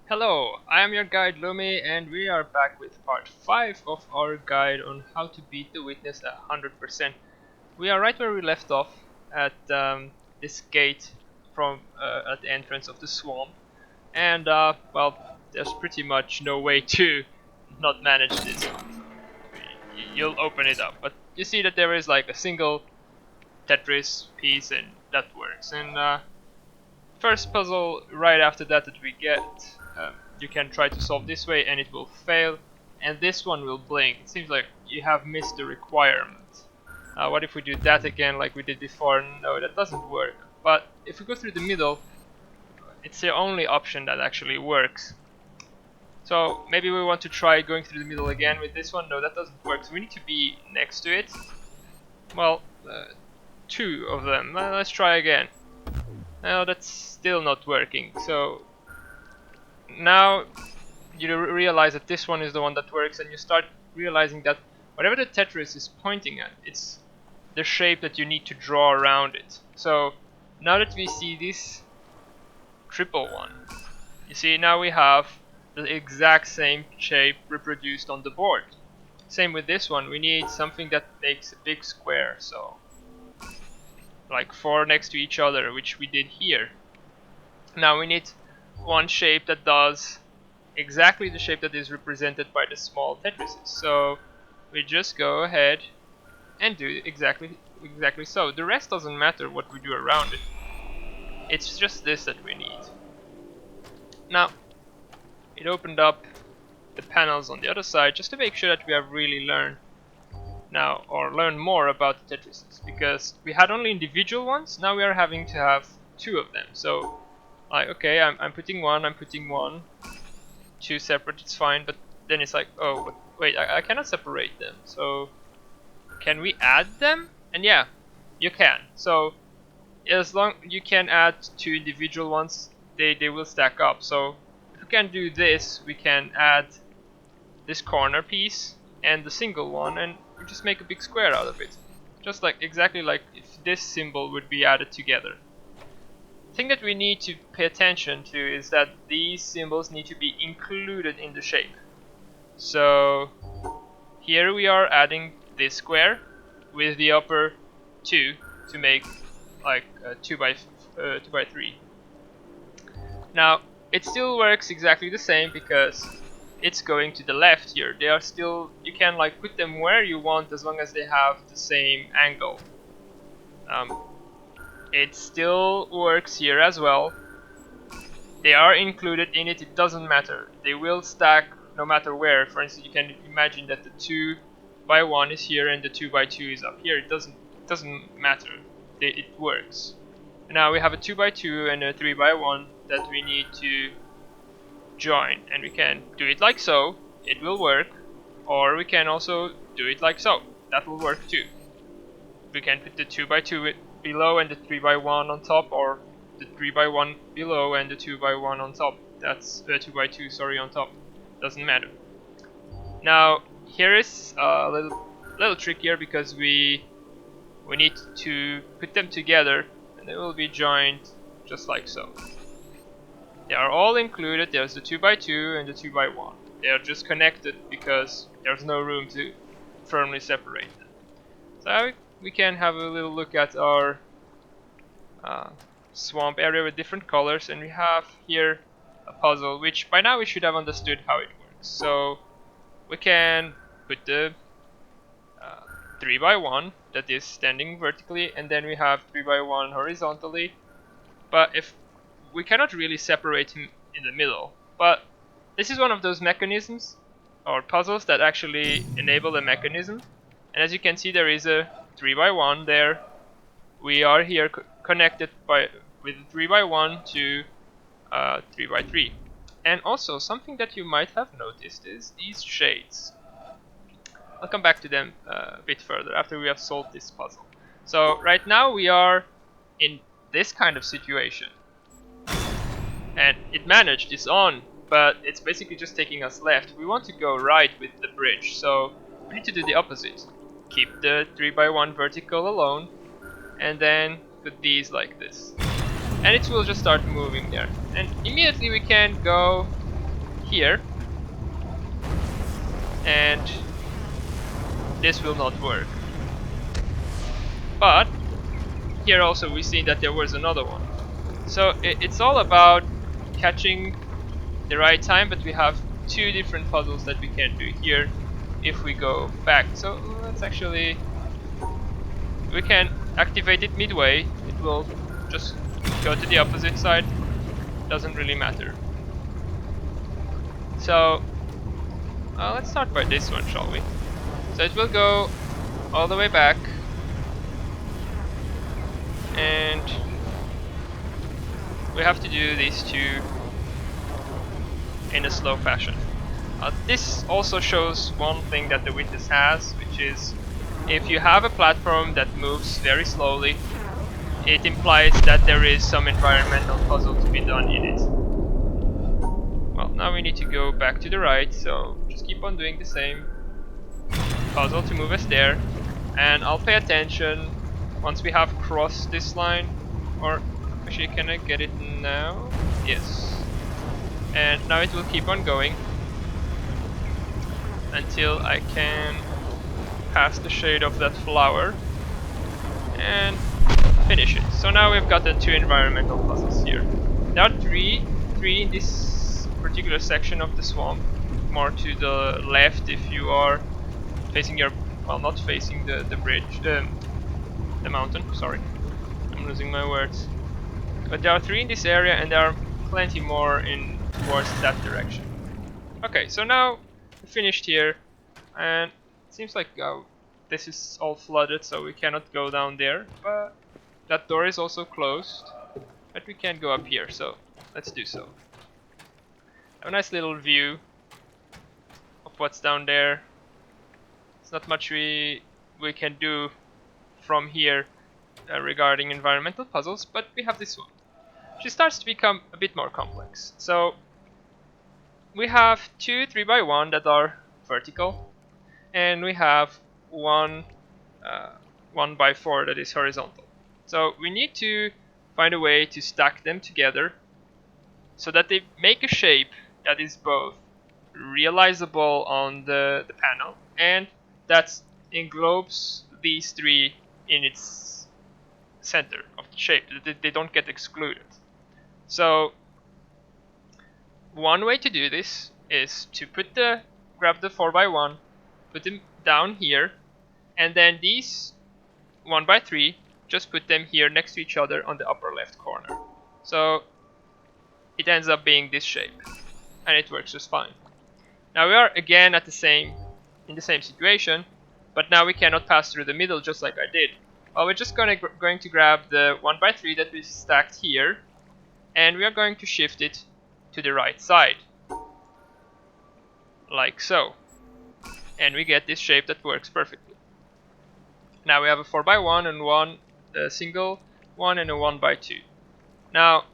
Hello, I am your guide Lumi, and we are back with part 5 of our guide on how to beat the witness 100%. We are right where we left off at this gate at the entrance of the swamp, and well, there's pretty much no way to not manage this one. You'll open it up, but you see that there is like a single Tetris piece, and that works. And first puzzle right after that we get, you can try to solve this way and it will fail, and this one will blink. It seems like you have missed the requirement. What if we do that again like we did before? No, that doesn't work. But if we go through the middle, it's the only option that actually works. So maybe we want to try going through the middle again with this one. No, that doesn't work, so we need to be next to it. Well, two of them. Let's try again. No, that's still not working. So now you realize that this one is the one that works, and you start realizing that whatever the Tetris is pointing at, it's the shape that you need to draw around it. So now that we see this triple one, you see now we have the exact same shape reproduced on the board. Same with this one, we need something that makes a big square, so like 4 next to each other, which we did here. Now we need one shape that does exactly the shape that is represented by the small Tetrises. So we just go ahead and do exactly so. The rest doesn't matter what we do around it. It's just this that we need. Now it opened up the panels on the other side just to make sure that we have really learned now, or learn more about the Tetrises, because we had only individual ones. Now we are having to have 2 of them. So like, okay, I'm putting one, 2 separate, it's fine, but then it's like, oh wait, I cannot separate them. So can we add them? And yeah, you can. So as long you can add 2 individual ones, they will stack up. So if we can do this, we can add this corner piece and the single one, and we just make a big square out of it. Just like exactly like if this symbol would be added together. The thing that we need to pay attention to is that these symbols need to be included in the shape. So here we are adding this square with the upper 2 to make like 2 by 3. Now it still works exactly the same because it's going to the left here. They are still, you can like put them where you want as long as they have the same angle. It still works here as well. They are included in it, it doesn't matter. They will stack no matter where. For instance, you can imagine that the 2 by 1 is here and the 2 by 2 is up here. It doesn't matter. It works. Now we have a 2 by 2 and a 3 by 1 that we need to join, and we can do it like so, it will work, or we can also do it like so, that will work too. We can put the 2 by 2 below and the 3 by 1 on top, or the 3 by 1 below and the 2 by 1 on top. That's 2 by 2, sorry, on top. Doesn't matter. Now here is a little trickier because we need to put them together, and they will be joined just like so. They are all included. There's the 2 by 2 and the 2 by 1. They are just connected because there's no room to firmly separate them. So we can have a little look at our swamp area with different colors, and we have here a puzzle which by now we should have understood how it works. So we can put the 3 by 1 that is standing vertically, and then we have 3 by 1 horizontally. But if we cannot really separate him in the middle, but this is one of those mechanisms or puzzles that actually enable a mechanism. And as you can see, there is a 3 by 1 there. We are here connected with 3 by 1 to 3 by 3. And also something that you might have noticed is these shades. I'll come back to them a bit further after we have solved this puzzle. So right now we are in this kind of situation. And it managed, it's on, but it's basically just taking us left. We want to go right with the bridge, so we need to do the opposite. Keep the 3 by 1 vertical alone, and then put these like this. And it will just start moving there. And immediately we can go here, and this will not work. But here also we see that there was another one. So it's all about catching the right time, but we have two different puzzles that we can do here if we go back. So let's actually, we can activate it midway. It will just go to the opposite side. Doesn't really matter. So let's start by this one, shall we? So it will go all the way back, and we have to do these two in a slow fashion. This also shows one thing that the witness has, which is if you have a platform that moves very slowly, it implies that there is some environmental puzzle to be done in it. Well, now we need to go back to the right, so just keep on doing the same puzzle to move us there, and I'll pay attention once we have crossed this line. Or actually, can I get it now? Yes. And now it will keep on going until I can pass the shade of that flower and finish it. So now we've got the two environmental puzzles here. There are three in this particular section of the swamp, more to the left if you are facing your, well, not facing the bridge, the mountain, sorry, I'm losing my words. But there are three in this area, and there are plenty more in towards that direction. Okay, so now we finished here, and it seems like this is all flooded, so we cannot go down there, but that door is also closed, but we can go up here, so let's do so. Have a nice little view of what's down there. It's not much we can do from here regarding environmental puzzles, but we have this one. She starts to become a bit more complex. So we have two 3x1 that are vertical, and we have one 1x4 that is horizontal. So we need to find a way to stack them together so that they make a shape that is both realizable on the panel and that englobes these three in its center of the shape, that they don't get excluded. So one way to do this is to grab the 4x1, put them down here, and then these 1x3, just put them here next to each other on the upper left corner. So it ends up being this shape, and it works just fine. Now we are again in the same situation, but now we cannot pass through the middle just like I did. Well, we're just going to grab the 1x3 that we stacked here, and we are going to shift it to the right side, like so. And we get this shape that works perfectly. Now we have a 4x1 and a single one and a 1x2. Now,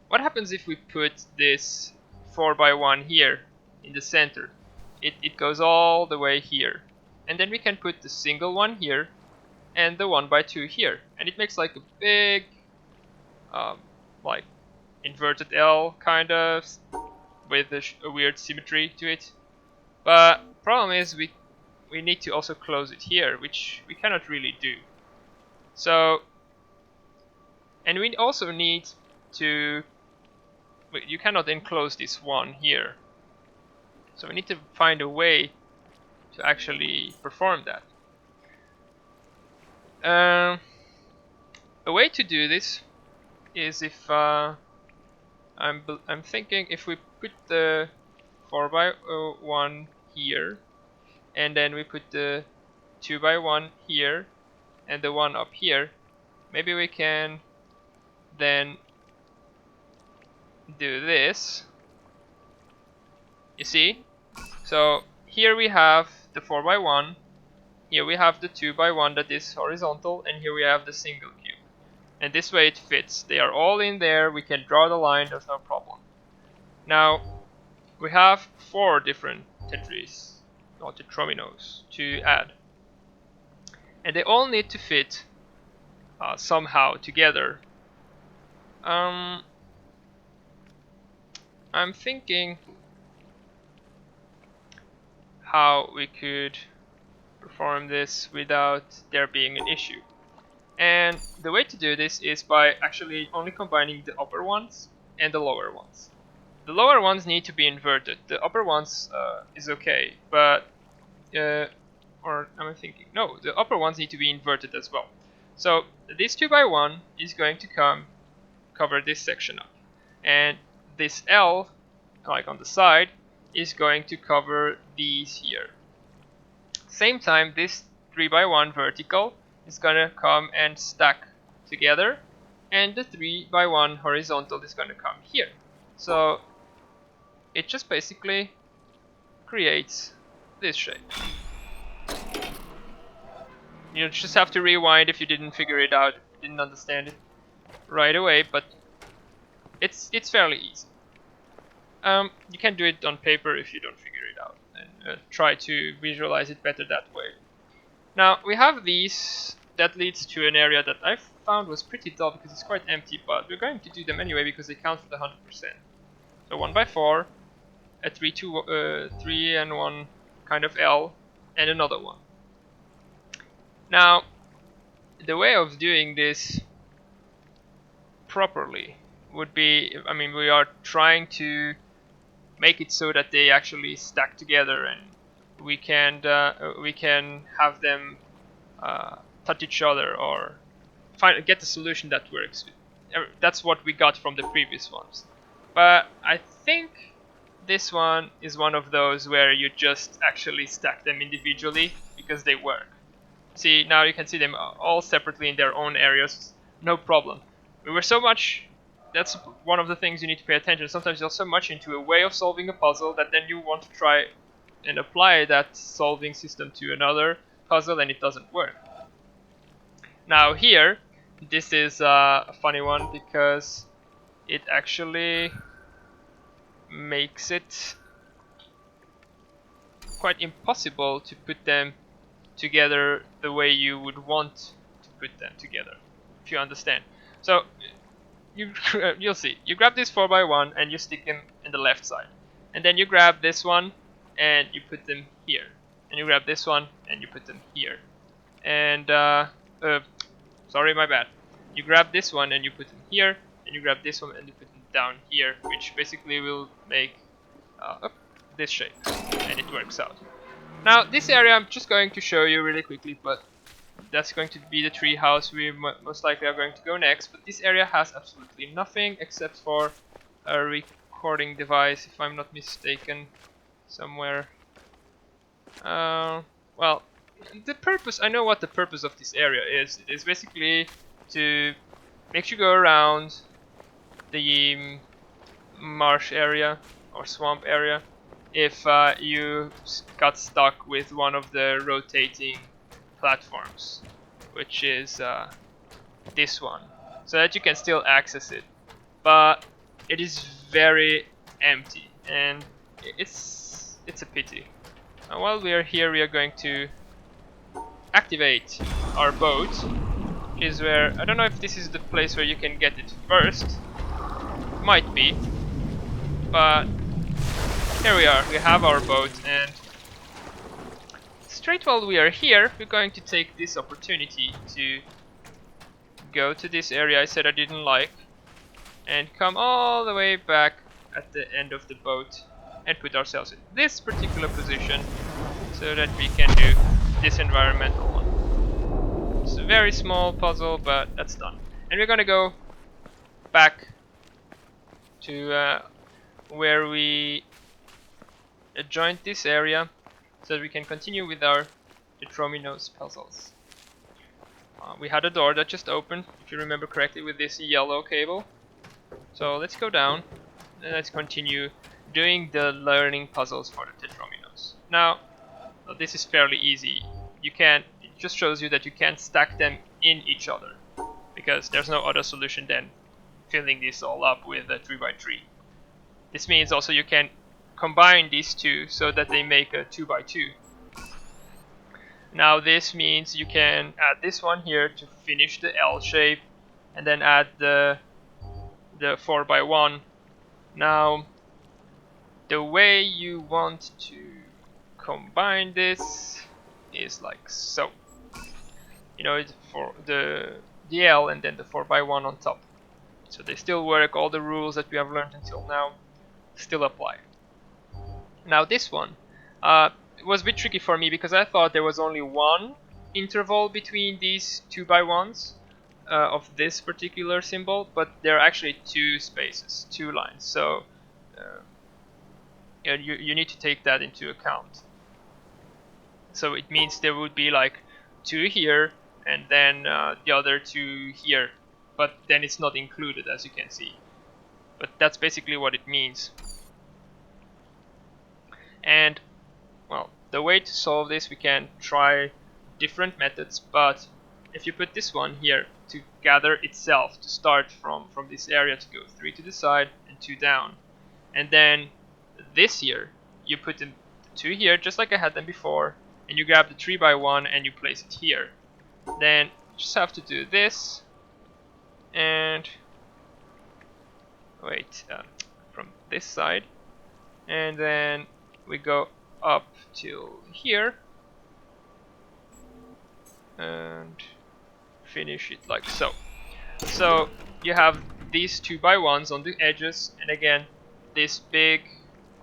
what happens if we put this 4x1 here in the center? It goes all the way here. And then we can put the single one here and the 1x2 here. And it makes like a big, like inverted L kind of, with a weird symmetry to it. But problem is we need to also close it here, which we cannot really do. So, and we also need to, you cannot enclose this one here. So we need to find a way to actually perform that. A way to do this is if I'm thinking if we put the 4x1 here, and then we put the 2x1 here and the one up here, maybe we can then do this. You see? So here we have the 4x1, here we have the 2x1 that is horizontal, and here we have the single cube. And this way it fits. They are all in there, we can draw the line, there's no problem. Now, we have 4 different tetrominos to add. And they all need to fit somehow together. I'm thinking how we could perform this without there being an issue. And the way to do this is by actually only combining the upper ones and the lower ones. The lower ones need to be inverted. The upper ones is okay, but or am I thinking? No, the upper ones need to be inverted as well. So this 2x1 is going to cover this section up, and this L, like on the side, is going to cover these here. Same time, this 3x1 vertical is gonna come and stack together, and the 3x1 horizontal is gonna come here. So it just basically creates this shape. You just have to rewind if you didn't figure it out, didn't understand it right away, but it's fairly easy. You can do it on paper if you don't figure it out, and try to visualize it better that way. Now we have these that leads to an area that I found was pretty dull because it's quite empty, but we're going to do them anyway because they count for the 100%. So 1x4, a 3 and 1 kind of L, and another one. Now, the way of doing this properly would be, I mean, we are trying to make it so that they actually stack together, and we can have them touch each other or get a solution that works. That's what we got from the previous ones. But I think this one is one of those where you just actually stack them individually because they work. See, now you can see them all separately in their own areas, no problem. We were so much, that's one of the things you need to pay attention. Sometimes you're so much into a way of solving a puzzle that then you want to try and apply that solving system to another puzzle and it doesn't work. Now here, this is a funny one because it actually makes it quite impossible to put them together the way you would want to put them together, if you understand. So you'll see. You grab this 4x1 and you stick them in the left side, and then you grab this one and you put them here, and you grab this one and you put them here, and sorry, my bad. You grab this one and you put them here, and you grab this one and you put them down here, which basically will make this shape, and it works out. Now this area I'm just going to show you really quickly, but that's going to be the tree house we most likely are going to go next. But this area has absolutely nothing except for a recording device, if I'm not mistaken, somewhere. Well, the purpose, I know what the purpose of this area is. It is basically to make you go around the marsh area or swamp area if you got stuck with one of the rotating platforms, which is this one, so that you can still access it, but it is very empty and it's a pity. And while we are here, we are going to activate our boat, which is where, I don't know if this is the place where you can get it first, might be, but here we are, we have our boat, and straight while we are here, we're going to take this opportunity to go to this area I said I didn't like, and come all the way back at the end of the boat and put ourselves in this particular position so that we can do this environmental one. It's a very small puzzle, but that's done. And we're gonna go back to where we joined this area so that we can continue with our tetromino's puzzles. We had a door that just opened, if you remember correctly, with this yellow cable. So let's go down and let's continue doing the learning puzzles for the tetrominos. Now, this is fairly easy. It just shows you that you can't stack them in each other, because there's no other solution than filling this all up with a 3x3. This means also you can combine these two so that they make a 2x2. Now this means you can add this one here to finish the L shape, and then add the 4x1. Now the way you want to combine this is like so. You know, it's for the L and then the 4x1 on top. So they still work, all the rules that we have learned until now still apply. Now this one it was a bit tricky for me because I thought there was only one interval between these 2x1s of this particular symbol, but there are actually two spaces, two lines. So you need to take that into account. So it means there would be like two here and then the other two here, but then it's not included, as you can see. But that's basically what it means. And well, the way to solve this, we can try different methods, but if you put this one here to gather itself, to start from this area, to go 3 to the side and 2 down, and then this here, you put the 2 here just like I had them before, and you grab the 3x1 and you place it here. Then you just have to do this, and wait, from this side, and then we go up till here and finish it like so. So you have these 2x1s on the edges, and again this big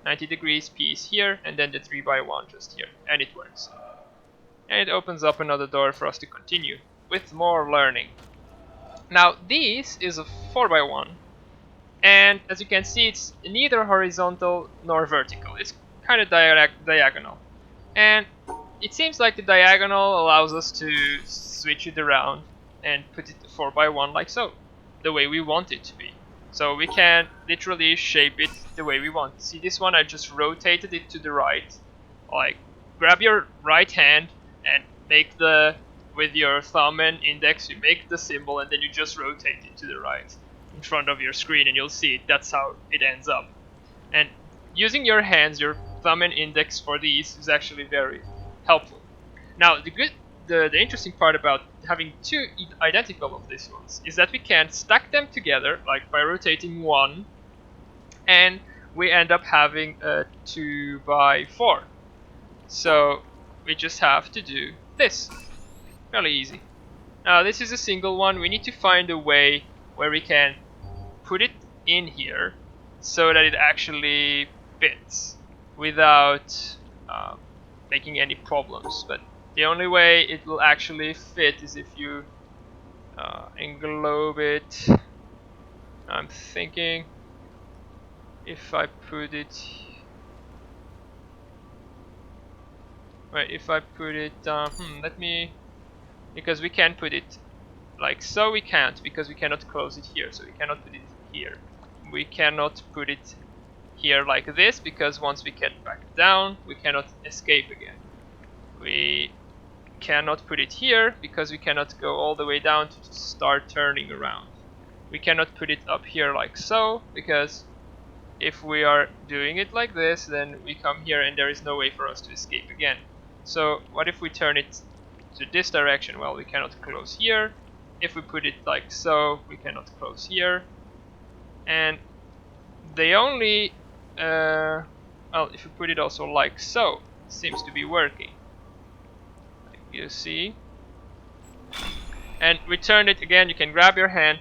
90 degrees piece here, and then the 3x1 just here, and it works. And it opens up another door for us to continue with more learning. Now this is a 4x1, and as you can see, it's neither horizontal nor vertical. It's kind of diagonal, and it seems like the diagonal allows us to switch it around and put it 4x1 like so, the way we want it to be. So we can literally shape it the way we want. See this one, I just rotated it to the right. Like, grab your right hand and make with your thumb and index, you make the symbol, and then you just rotate it to the right in front of your screen, and you'll see it. That's how it ends up. And using your hands, your thumb and index for these is actually very helpful. Now the interesting part about having two identical of these ones is that we can stack them together, like by rotating one, and we end up having a 2x4. So we just have to do this. Fairly easy. Now this is a single one. We need to find a way where we can put it in here so that it actually fits without making any problems. But the only way it will actually fit is if you englobe it. I'm thinking if I put it, right, if I put it, let me, because we can put it like so, we can't, because we cannot close it here, so we cannot put it here. We cannot put it here like this, because once we get back down, we cannot escape again. We cannot put it here, because we cannot go all the way down to start turning around. We cannot put it up here like so, because if we are doing it like this, then we come here and there is no way for us to escape again. So what if we turn it to this direction? Well, we cannot close here. If we put it like so, we cannot close here. And the only, well, if we put it also like so, it seems to be working. Like you see. And we turn it again. You can grab your hand,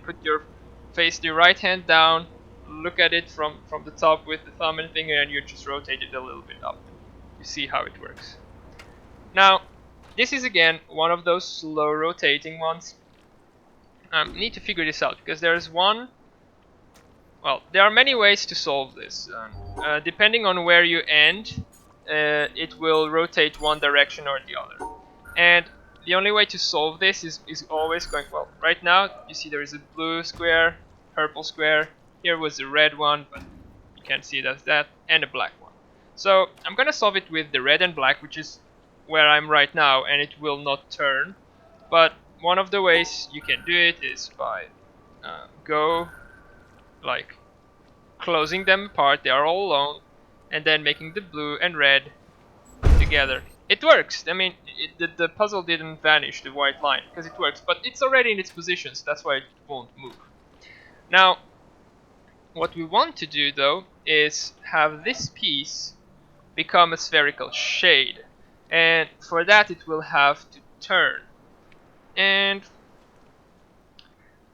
face the right hand down, look at it from the top with the thumb and finger, and you just rotate it a little bit up. You see how it works. Now, this is again one of those slow rotating ones. Need to figure this out, because there's one, well, there are many ways to solve this. Depending on where you end, it will rotate one direction or the other. And the only way to solve this is always going, well, right now you see there is a blue square, purple square, here was a red one, but you can't see it as that, and a black one. So I'm gonna solve it with the red and black, which is where I'm right now, and it will not turn. But one of the ways you can do it is by like closing them apart, they are all alone, and then making the blue and red together. It works. I mean, the puzzle didn't vanish, the white line, because it works, but it's already in its position, so that's why it won't move. Now, what we want to do though is have this piece become a spherical shade, and for that it will have to turn. And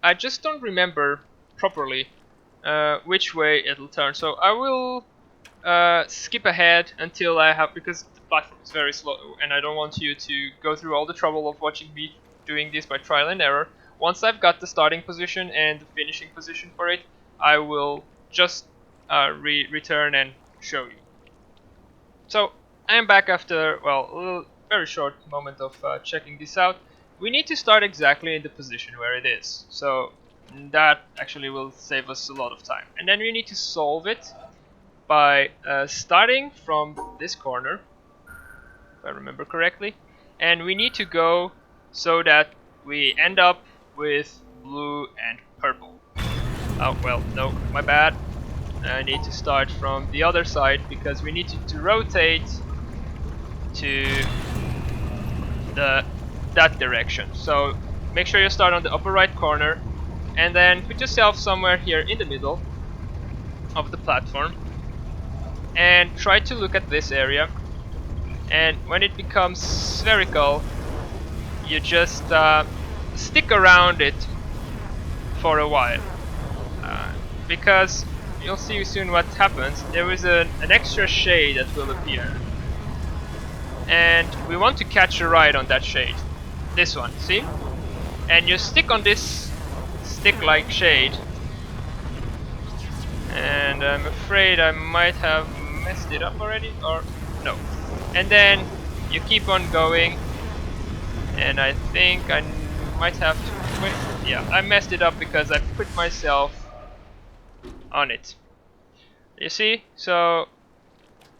I just don't remember properly which way it'll turn, so I will skip ahead until I have, because the platform is very slow and I don't want you to go through all the trouble of watching me doing this by trial and error. Once I've got the starting position and the finishing position for it, I will just return and show you. So I am back after, well, a little, very short moment of checking this out. We need to start exactly in the position where it is, so that actually will save us a lot of time. And then we need to solve it by starting from this corner, if I remember correctly, and we need to go so that we end up with blue and purple. Oh well, no, my bad. I need to start from the other side because we need to rotate to that direction. So make sure you start on the upper right corner and then put yourself somewhere here in the middle of the platform and try to look at this area. And when it becomes spherical, you just stick around it for a while, because you'll see soon what happens. There is an extra shade that will appear, and we want to catch a ride on that shade. This one, see? And you stick on this stick-like shade, and I'm afraid I might have messed it up already, or no. And then you keep on going, and I think I might have to wait. Yeah, I messed it up because I put myself on it. You see? So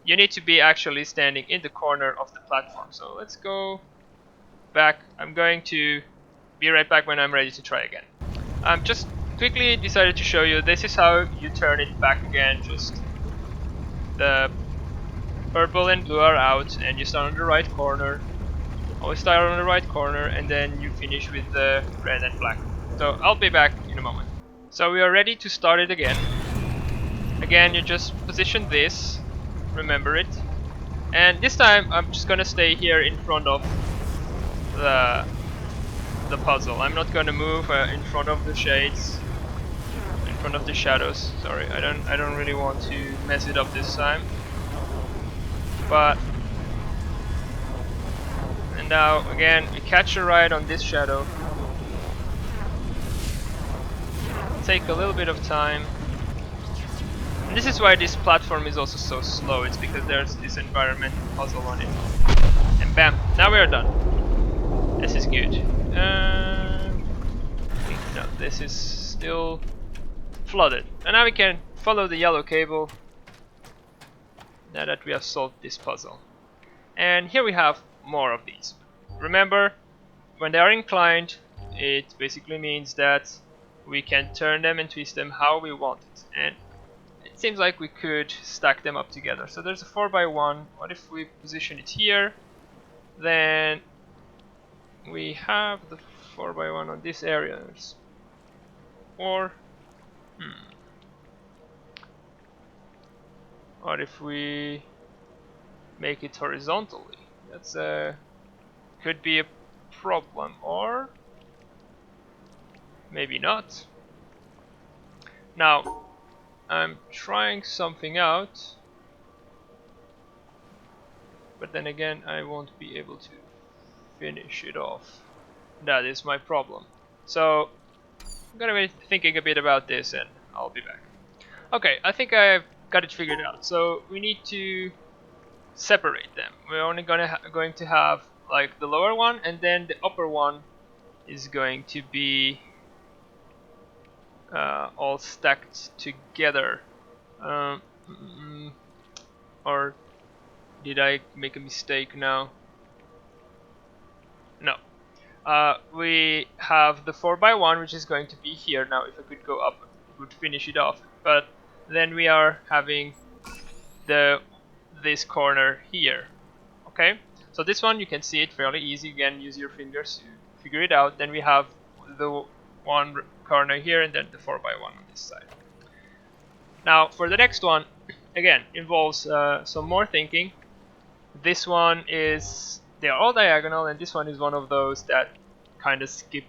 you need to be actually standing in the corner of the platform. So let's go back. I'm going to be right back when I'm ready to try again. I'm just quickly decided to show you this is how you turn it back again. Just the purple and blue are out and you start on the right corner. Always start on the right corner and then you finish with the red and black. So I'll be back in a moment. So we are ready to start it again. Again, you just position this, remember it. And this time I'm just gonna stay here in front of the puzzle. I'm not gonna move in front of the shades, in front of the shadows. Sorry, I don't really want to mess it up this time. But and now again we catch a ride on this shadow. Take a little bit of time. And this is why this platform is also so slow. It's because there's this environmental puzzle on it. And bam, now we are done. This is good. No, this is still flooded. And now we can follow the yellow cable now that we have solved this puzzle. And here we have more of these. Remember, when they are inclined, it basically means that we can turn them and twist them how we want it. And it seems like we could stack them up together. So there's a 4x1. What if we position it here? Then we have the 4x1 on this area. Or what if we make it horizontally? That's could be a problem, or maybe not. Now I'm trying something out, but then again I won't be able to finish it off. That is my problem. So I'm gonna be thinking a bit about this and I'll be back. Okay, I think I've got it figured out. So we need to separate them. We're only going to have like the lower one, and then the upper one is going to be all stacked together. Or did I make a mistake now? No. We have the 4x1, which is going to be here. Now if I could go up, it would finish it off. But then we are having this corner here. Okay, so this one you can see it fairly easy. Again, use your fingers to figure it out. Then we have the one corner here and then the 4x1 on this side. Now for the next one, again involves some more thinking. This one is, they are all diagonal, and this one is one of those that kind of skip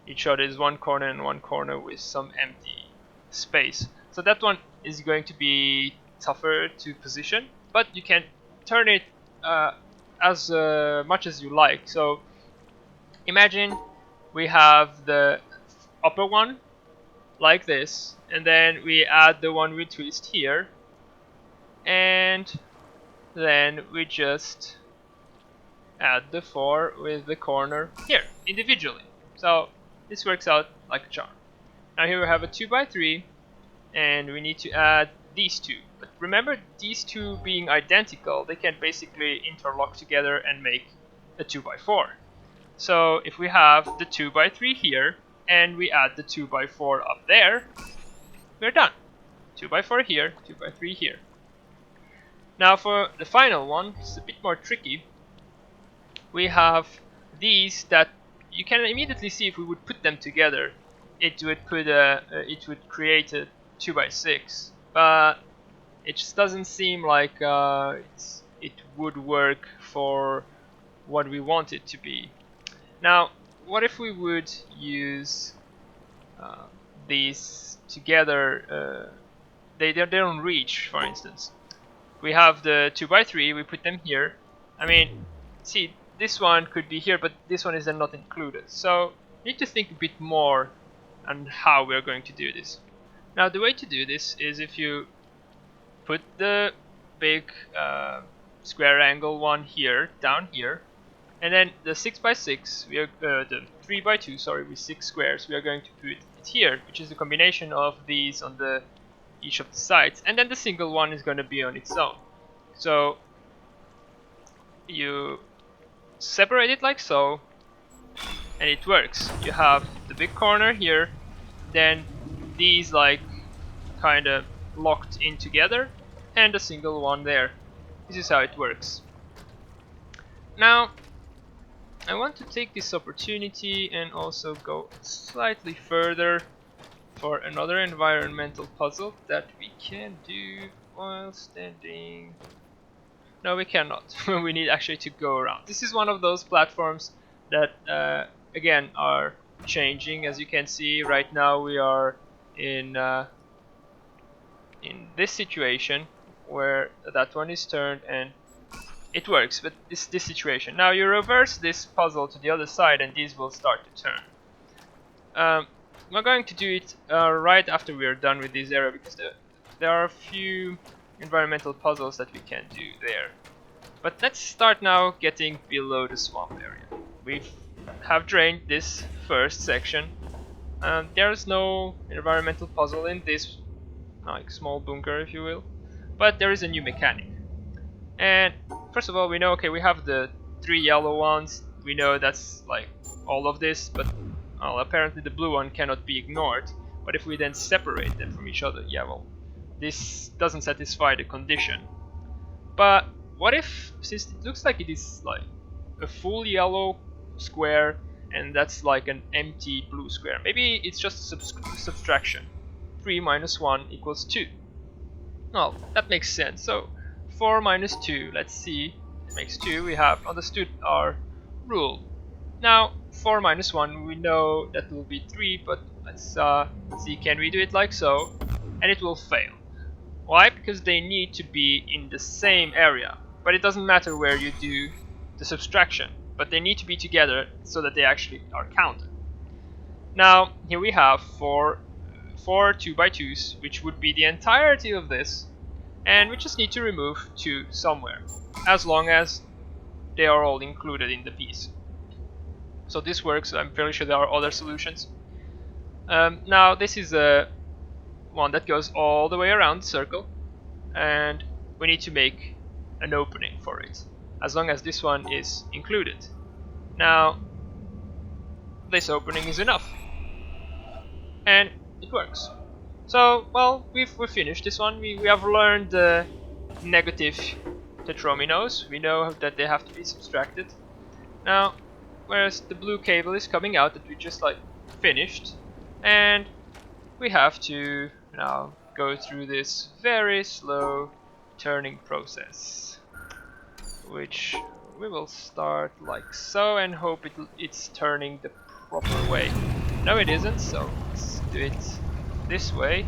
each other. Is one corner and one corner with some empty space. So that one is going to be tougher to position, but you can turn it as much as you like. So imagine we have the upper one like this, and then we add the one we twist here, and then we just add the 4 with the corner here individually. So this works out like a charm. Now here we have a 2x3, and we need to add these two. But remember, these two being identical, they can basically interlock together and make a 2x4. So if we have the 2x3 here, and we add the 2x4 up there, we're done. 2x4 here, 2x3 here. Now for the final one, it's a bit more tricky. We have these that you can immediately see if we would put them together, it would create a 2x6, but it just doesn't seem like it would work for what we want it to be. Now, what if we would use these together? They don't reach, for instance. We have the 2x3, we put them here. I mean, see, this one could be here, but this one is then not included. So we need to think a bit more on how we're going to do this. Now the way to do this is if you put the big square angle one here, down here, and then the 6x6, we are the 3x2, sorry, with 6 squares, we are going to put it here, which is the combination of these on the each of the sides, and then the single one is going to be on its own. So you separate it like so, and it works. You have the big corner here, then these like kind of locked in together, and a single one there. This is how it works. Now I want to take this opportunity and also go slightly further for another environmental puzzle that we can do while standing. No, we cannot. We need actually to go around. This is one of those platforms that again are changing. As you can see right now, we are in this situation where that one is turned and it works, but this situation. Now you reverse this puzzle to the other side and these will start to turn. We're going to do it right after we are done with this area, because there are a few environmental puzzles that we can do there. But let's start now getting below the swamp area. We have drained this first section. There's no environmental puzzle in this like small bunker, if you will, but there is a new mechanic. And first of all, we know, okay, we have the 3 yellow ones. We know that's like all of this, but well, apparently the blue one cannot be ignored. But if we then separate them from each other, yeah, well, this doesn't satisfy the condition. But what if, since it looks like it is like a full yellow square and that's like an empty blue square, maybe it's just subtraction. 3 minus 1 equals 2. Well, that makes sense. So 4 minus 2, let's see, it makes 2. We have understood our rule. Now 4 minus 1, we know that will be 3, but let's see, can we do it like so? And it will fail. Why? Because they need to be in the same area. But it doesn't matter where you do the subtraction, but they need to be together so that they actually are counted. Now here we have four 2x2s, which would be the entirety of this, and we just need to remove 2 somewhere, as long as they are all included in the piece. So this works. I'm fairly sure there are other solutions. Now this is a one that goes all the way around the circle, and we need to make an opening for it, as long as this one is included. Now this opening is enough, and it works. So, well, we've finished this one. We have learned the negative tetrominos. We know that they have to be subtracted. Now, whereas the blue cable is coming out that we just like finished, and we have to now go through this very slow turning process, which we will start like so and hope it's turning the proper way. No, it isn't, so let's do it this way.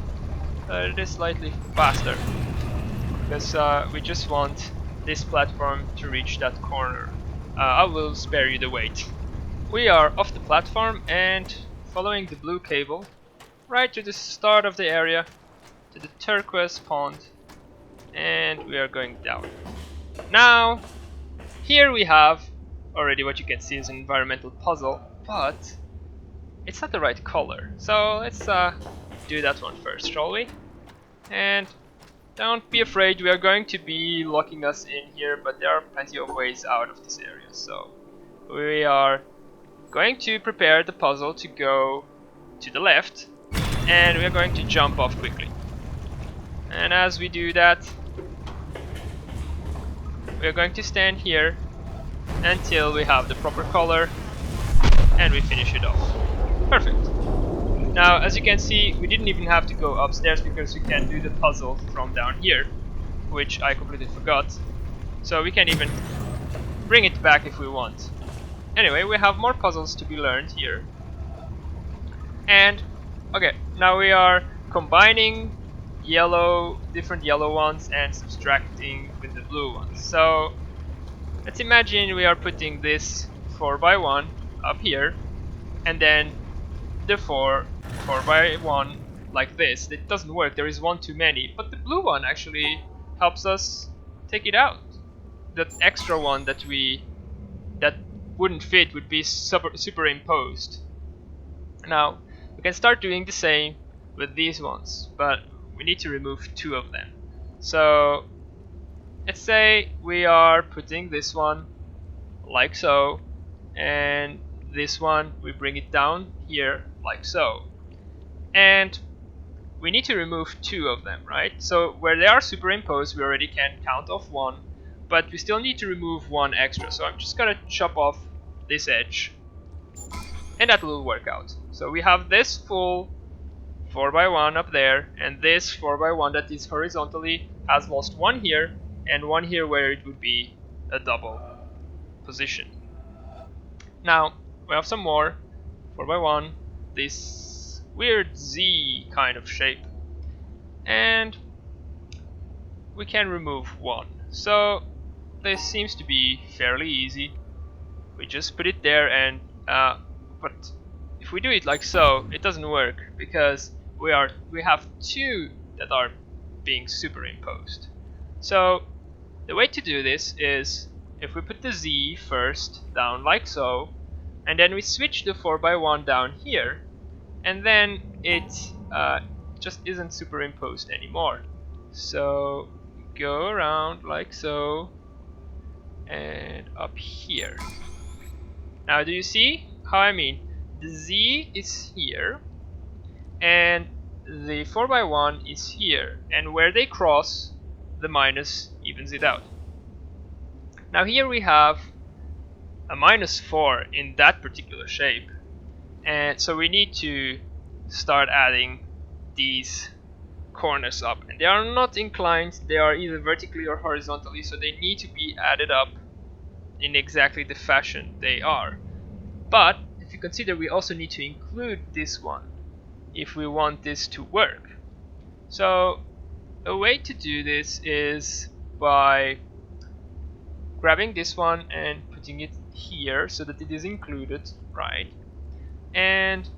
It is slightly faster, because we just want this platform to reach that corner. I will spare you the wait. We are off the platform and following the blue cable right to the start of the area, to the turquoise pond, and we are going down. Now, here we have already what you can see is an environmental puzzle, but it's not the right color. So let's do that one first, shall we? And don't be afraid, we are going to be locking us in here, but there are plenty of ways out of this area. So we are going to prepare the puzzle to go to the left, and we are going to jump off quickly. And as we do that, we are going to stand here until we have the proper color, and we finish it off. Perfect. Now, as you can see, we didn't even have to go upstairs because we can do the puzzle from down here, which I completely forgot. So we can even bring it back if we want. Anyway, we have more puzzles to be learned here. And, okay, now we are combining different yellow ones and subtracting with the blue ones. So, let's imagine we are putting this 4x1 up here, and then the 4x1 like this. It doesn't work, there is one too many, but the blue one actually helps us take it out. That extra one that wouldn't fit would be superimposed. Now, we can start doing the same with these ones, but we need to remove two of them. So, let's say we are putting this one like so, and this one we bring it down here like so. And we need to remove two of them, right? So where they are superimposed, we already can count off one, but we still need to remove one extra. So I'm just gonna chop off this edge, and that will work out. So we have this full 4x1 up there, and this 4x1 that is horizontally has lost one here, and one here where it would be a double position. Now, we have some more 4x1, this weird Z kind of shape, and we can remove one. So this seems to be fairly easy. We just put it there, and but if we do it like so, it doesn't work because we have two that are being superimposed. So the way to do this is if we put the Z first down like so, and then we switch the 4x1 down here, and then it just isn't superimposed anymore. So go around like so, and up here. Now do you see how I mean? The Z is here, and the 4x1 is here, and where they cross, the minus evens it out. Now here we have a -4 in that particular shape, and so we need to start adding these corners up, and they are not inclined, they are either vertically or horizontally, so they need to be added up in exactly the fashion they are. But if you consider, we also need to include this one if we want this to work. So a way to do this is by grabbing this one and putting it here so that it is included, right? And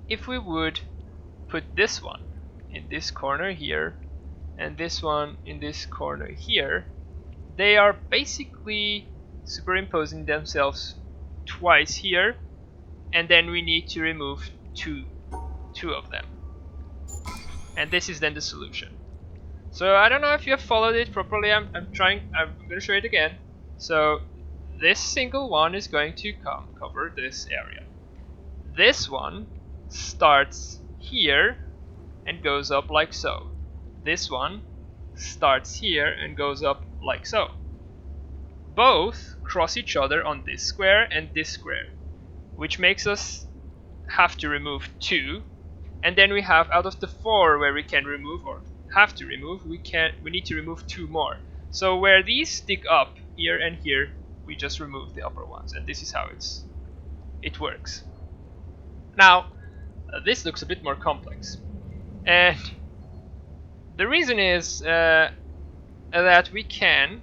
if we would put this one in this corner here and this one in this corner here, they are basically superimposing themselves twice here, and then we need to remove two of them. And this is then the solution. So I don't know if you have followed it properly. I'm going to show it again. So this single one is going to cover this area. This one starts here and goes up like so. This one starts here and goes up like so. Both cross each other on this square and this square, which makes us have to remove two, And then we have, out of the 4 where we can remove or have to remove, we need to remove 2 more. So where these stick up here and here, we just remove the upper ones, and this is how it works. Now this looks a bit more complex, and the reason is that we can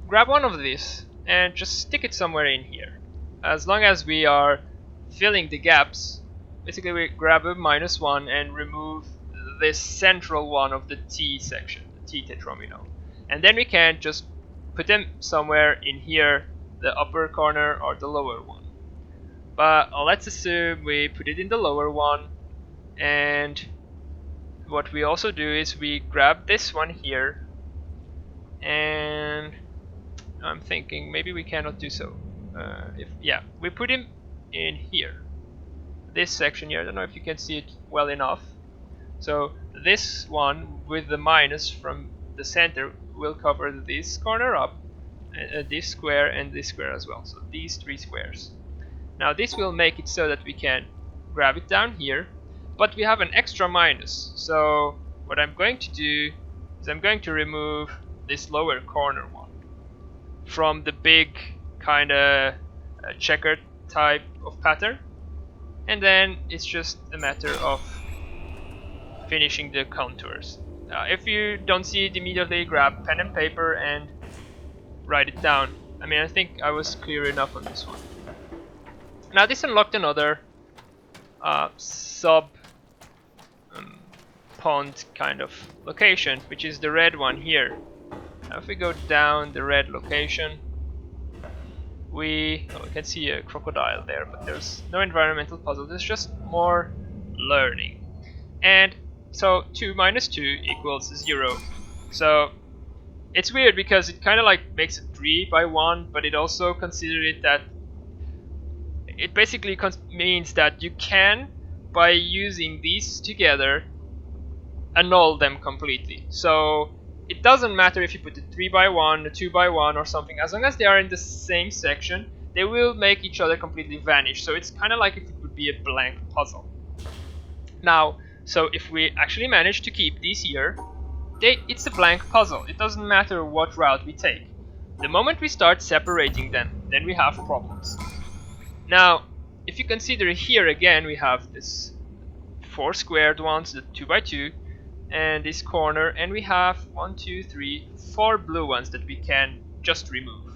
grab one of these and just stick it somewhere in here. As long as we are filling the gaps, basically we grab a -1 and remove this central one of the T section, the T tetromino. And then we can just put them somewhere in here, the upper corner or the lower one. But let's assume we put it in the lower one, and what we also do is we grab this one here, and I'm thinking maybe we cannot do so. We put him in here, this section here. I don't know if you can see it well enough. So this one with the minus from the center will cover this corner up, this square and this square as well. So these 3 squares. Now this will make it so that we can grab it down here, but we have an extra minus. So what I'm going to do is I'm going to remove this lower corner one from the big kind of checkered type of pattern, and then it's just a matter of finishing the contours. If you don't see it immediately, grab pen and paper and write it down. I mean, I think I was clear enough on this one. Now this unlocked another sub pond kind of location, which is the red one here. Now if we go down the red location, we can see a crocodile there, but there's no environmental puzzle. There's just more learning. And so 2 minus 2 equals 0. So it's weird because it kind of like makes it 3 by 1, but it also considers it that it basically means that you can, by using these together, annul them completely. So it doesn't matter if you put a 3 by 1, a 2 by 1 or something, as long as they are in the same section, they will make each other completely vanish. So it's kind of like if it would be a blank puzzle. Now, so if we actually manage to keep these here, it's a blank puzzle. It doesn't matter what route we take. The moment we start separating them, then we have problems. Now, if you consider here again, we have this 4 squared ones, the 2 by 2, and this corner, and we have 1, 2, 3, 4 blue ones that we can just remove.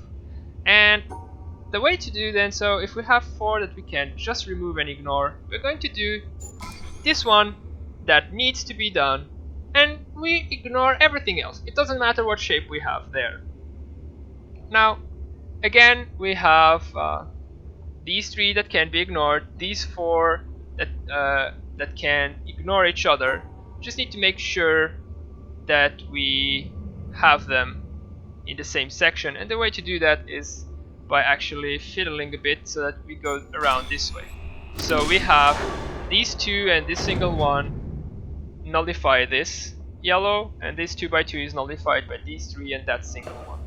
And the way to do then, so if we have 4 that we can just remove and ignore, we're going to do this one that needs to be done, and we ignore everything else. It doesn't matter what shape we have there. Now, again, we have these 3 that can be ignored, these 4 that can ignore each other. Just need to make sure that we have them in the same section, and the way to do that is by actually fiddling a bit so that we go around this way. So we have these 2 and this single one nullify this yellow, and this 2 by 2 is nullified by these 3 and that single one.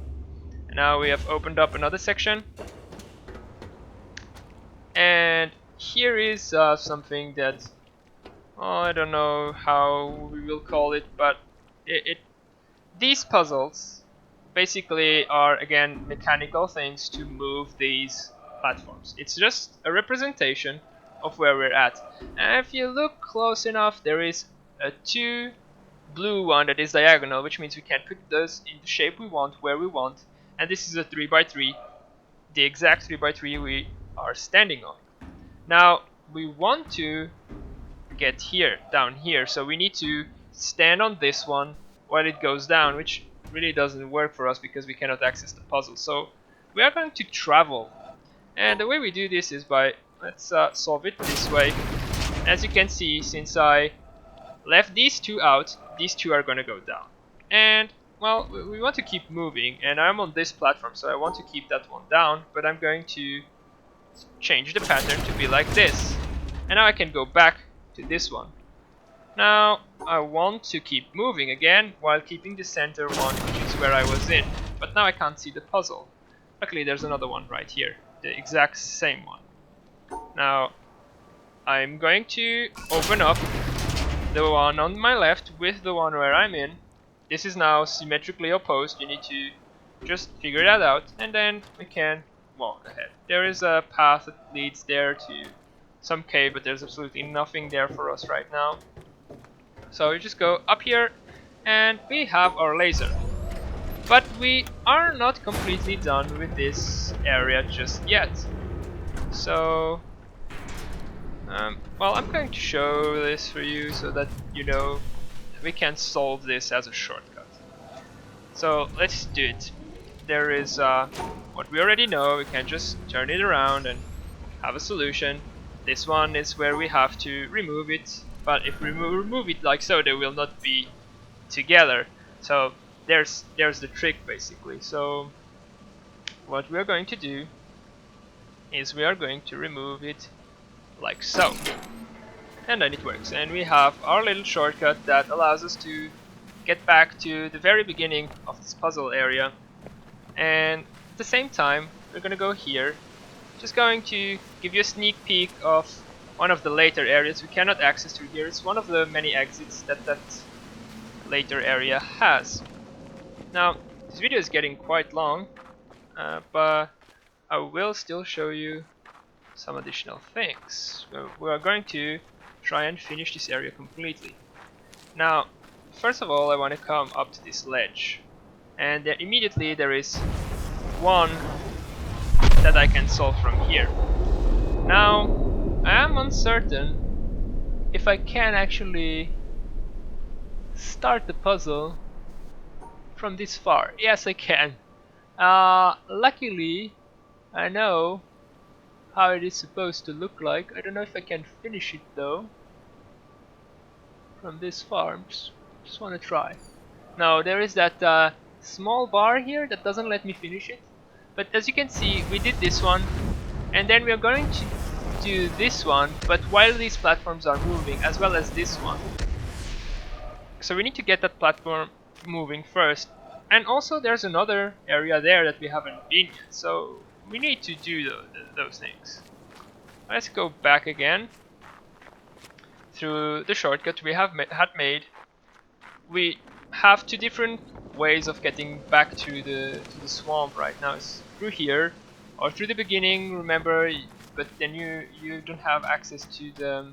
And now we have opened up another section, and here is something that I don't know how we will call it, but these puzzles basically are again mechanical things to move these platforms. It's just a representation of where we're at. And if you look close enough, there is a 2 blue one that is diagonal, which means we can put those in the shape we want, where we want. And this is a 3 by 3, the exact 3 by 3 we are standing on. Now we want to get here, down here, so we need to stand on this one while it goes down, which really doesn't work for us because we cannot access the puzzle. So we are going to travel, and the way we do this is by, let's solve it this way. As you can see, since I left these 2 out, these 2 are going to go down, and well, we want to keep moving, and I'm on this platform, so I want to keep that one down, but I'm going to change the pattern to be like this, and now I can go back to this one. Now I want to keep moving again while keeping the center one, which is where I was in, but now I can't see the puzzle. Luckily there's another one right here, the exact same one. Now I'm going to open up the one on my left with the one where I'm in. This is now symmetrically opposed. You need to just figure that out, and then we can walk ahead. There is a path that leads there to some cave, but there's absolutely nothing there for us right now. So we just go up here, and we have our laser. But we are not completely done with this area just yet. So, well, I'm going to show this for you so that you know we can solve this as a shortcut. So let's do it. There is what we already know. We can just turn it around and have a solution. This one is where we have to remove it, but if we remove it like so, they will not be together. So there's the trick basically. So what we are going to do is we are going to remove it like so, and then it works, and we have our little shortcut that allows us to get back to the very beginning of this puzzle area. And at the same time, we're gonna go here, just going to give you a sneak peek of one of the later areas we cannot access through here. It's one of the many exits that later area has. Now this video is getting quite long, but I will still show you some additional things. We are going to try and finish this area completely. Now, first of all, I want to come up to this ledge, and then immediately there is one that I can solve from here. Now, I am uncertain if I can actually start the puzzle from this far. Yes, I can. Luckily, I know how it is supposed to look like. I don't know if I can finish it though from this far. Just want to try. Now there is that small bar here that doesn't let me finish it, but as you can see, we did this one, and then we are going to do this one, but while these platforms are moving, as well as this one. So we need to get that platform moving first, and also there's another area there that we haven't been yet, so we need to do those things. Let's go back again through the shortcut we had made. We have two different ways of getting back to the swamp right now. It's through here or through the beginning, remember, but then you don't have access to the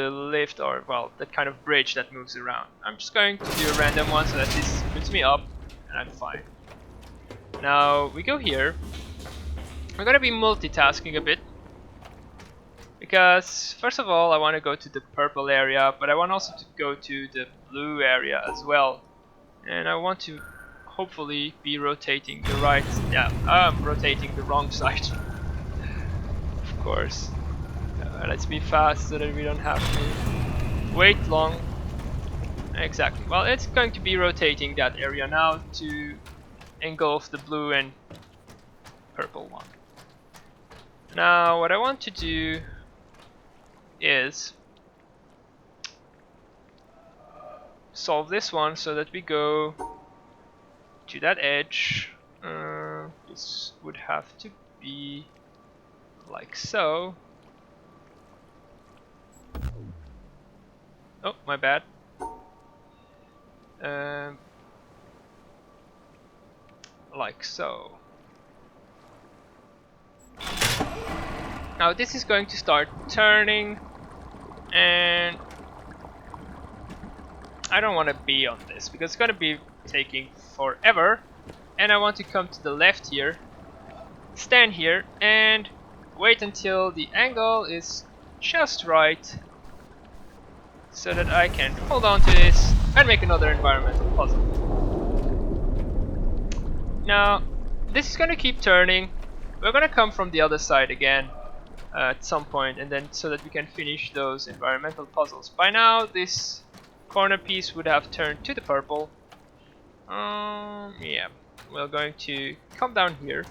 lift, or well, that kind of bridge that moves around. I'm just going to do a random one so that this puts me up and I'm fine. Now we go here. We're gonna be multitasking a bit, because first of all I want to go to the purple area, but I want also to go to the blue area as well, and I want to hopefully be rotating the right, yeah, I'm rotating the wrong side of course. Let's be fast so that we don't have to wait long. Exactly, well, it's going to be rotating that area now to engulf the blue and purple one. Now what I want to do is solve this one so that we go to that edge. This would have to be like so. Oh, my bad. Like so. Now this is going to start turning, and I don't want to be on this because it's going to be taking forever, and I want to come to the left here, stand here and wait until the angle is just right so that I can hold on to this and make another environmental puzzle. Now this is going to keep turning. We're going to come from the other side again at some point, and then so that we can finish those environmental puzzles. By now this corner piece would have turned to the purple. Yeah, we're going to come down here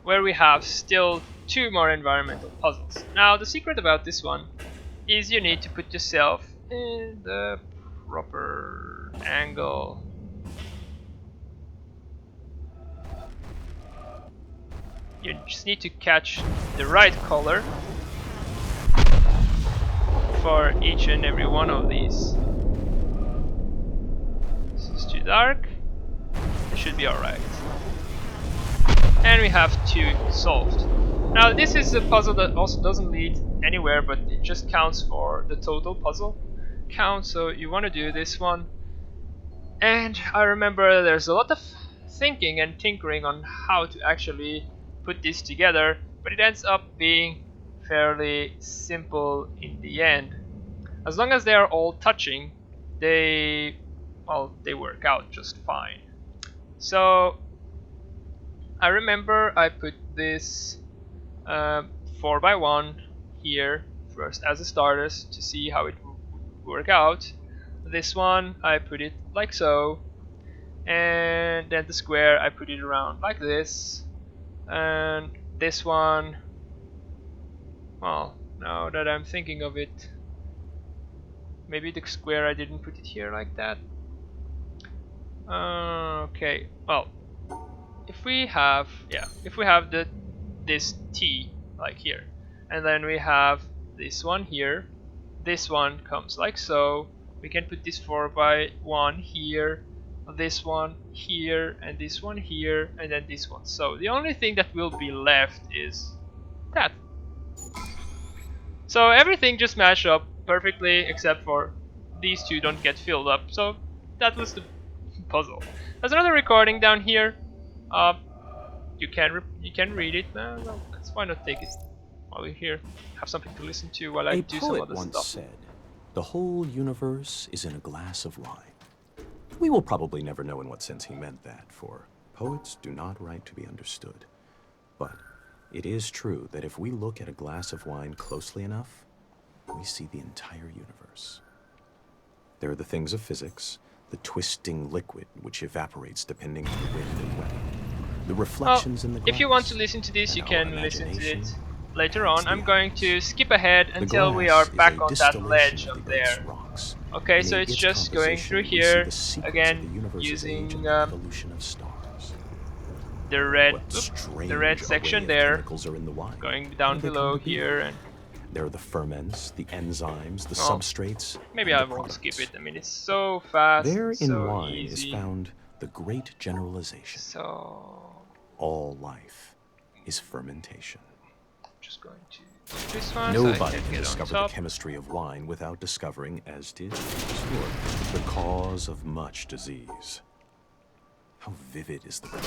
where we have still two more environmental puzzles. Now the secret about this one is you need to put yourself in the proper angle. you just need to catch the right color for each and every one of these. This is too dark. It should be alright. And we have 2 solved. Now this is a puzzle that also doesn't lead anywhere, but it just counts for the total puzzle count. So you want to do this one. And I remember there's a lot of thinking and tinkering on how to actually put this together, but it ends up being fairly simple in the end. As long as they are all touching, they work out just fine. So I remember I put this 4x1 here first as a starters to see how it would work out. This one I put it like so, and then the square I put it around like this, and this one, well, now that I'm thinking of it, maybe the square I didn't put it here like that. Okay, well, if we have this T like here, and then we have this one here, this one comes like so. We can put this 4x1 here, this one here, and this one here, and then this one. So the only thing that will be left is that. So everything just matched up perfectly except for these 2 don't get filled up. So that was the puzzle. There's another recording down here. You can read it. No, let's why not take it while we're here. Have something to listen to while I do some other stuff. A poet once said, "The whole universe is in a glass of wine." We will probably never know in what sense he meant that, for poets do not write to be understood. But it is true that if we look at a glass of wine closely enough, we see the entire universe. There are the things of physics, the twisting liquid which evaporates depending on the wind and weather, the reflections in the glass. If you want to listen to this, you can listen to it later on. I'm the going to skip ahead until we are back on that ledge up there. Rocks. Okay, so it's just going through here again using the red section there, going down below here, and there are the ferments, the enzymes, the substrates. Maybe I won't skip it. I mean, it's so fast. There in so wine easy. is found the great generalization. So all life is fermentation. I'm just going to do this one. Nobody so can discover the chemistry of wine without discovering, as did Stewart, the cause of much disease. How vivid is the wine,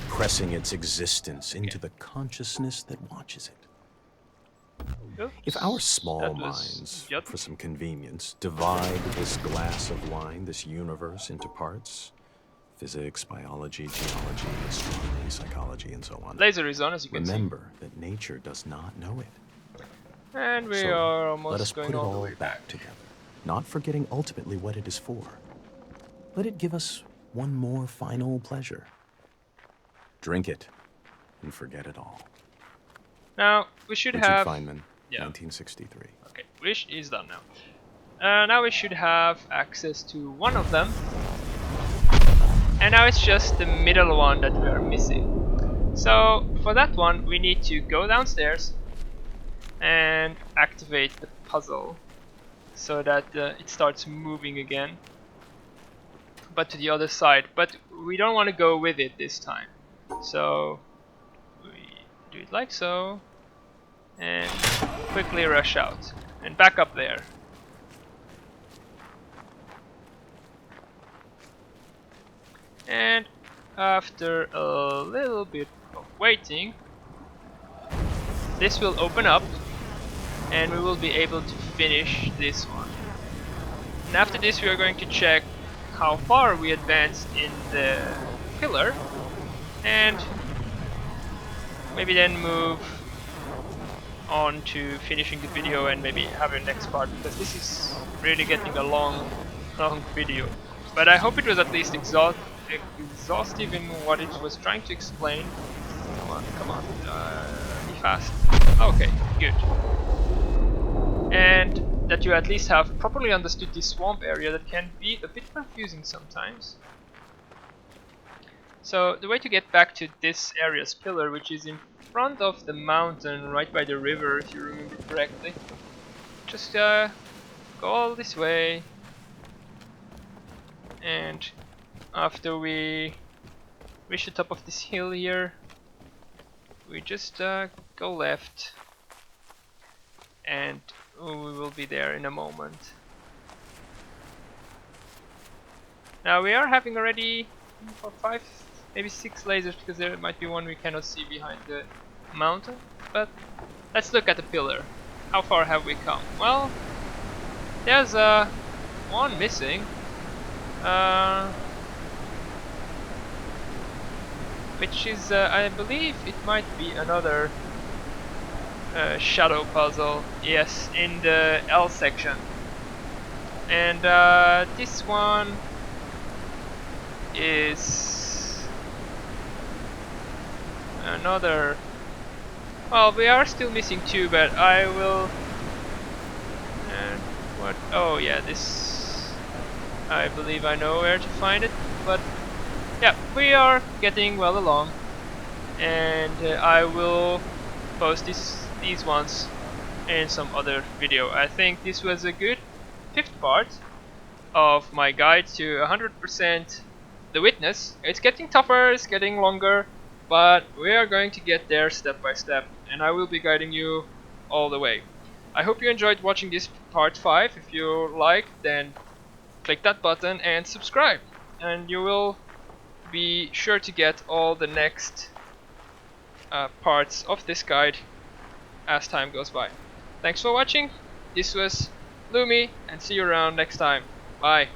pressing its existence into the consciousness that watches it. Oops. If our small minds, for some convenience, divide this glass of wine, this universe, into parts, physics, biology, geology, astronomy, psychology, and so on. Laser is on, as you can Remember that nature does not know it. And we are almost let us going put it all the all way back together, not forgetting ultimately what it is for. Let it give us one more final pleasure. Drink it and forget it all. Now we should Richard have. Feynman, 1963. Okay, wish is done now. Now we should have access to one of them. And now it's just the middle one that we are missing. So for that one we need to go downstairs and activate the puzzle so that it starts moving again, but to the other side. But we don't want to go with it this time, so we do it like so and quickly rush out and back up there. And after a little bit of waiting, this will open up and we will be able to finish this one. And after this we are going to check how far we advanced in the pillar and maybe then move on to finishing the video and maybe have a next part, because this is really getting a long video. But I hope it was at least exhaustive in what it was trying to explain. Come on, be fast. Okay, good. And that you at least have properly understood this swamp area that can be a bit confusing sometimes. So the way to get back to this area's pillar, which is in front of the mountain, right by the river, if you remember correctly. Just go all this way, and after we reach the top of this hill here, we just go left, and we will be there in a moment. Now we are having already 5, maybe 6 lasers, because there might be one we cannot see behind the mountain. But let's look at the pillar. How far have we come? Well, there's one missing, which is I believe it might be another shadow puzzle. Yes, in the L section. And this one is another. Well, we are still missing 2, but I will. And what? Oh yeah, this. I believe I know where to find it. But yeah, we are getting well along, and I will post these ones in some other video. I think this was a good 5th part of my guide to 100% The Witness. It's getting tougher, it's getting longer, but we are going to get there step by step, and I will be guiding you all the way. I hope you enjoyed watching this part 5. If you like, then click that button and subscribe, and you will be sure to get all the next parts of this guide as time goes by. Thanks for watching. This was Lumi, and see you around next time. Bye.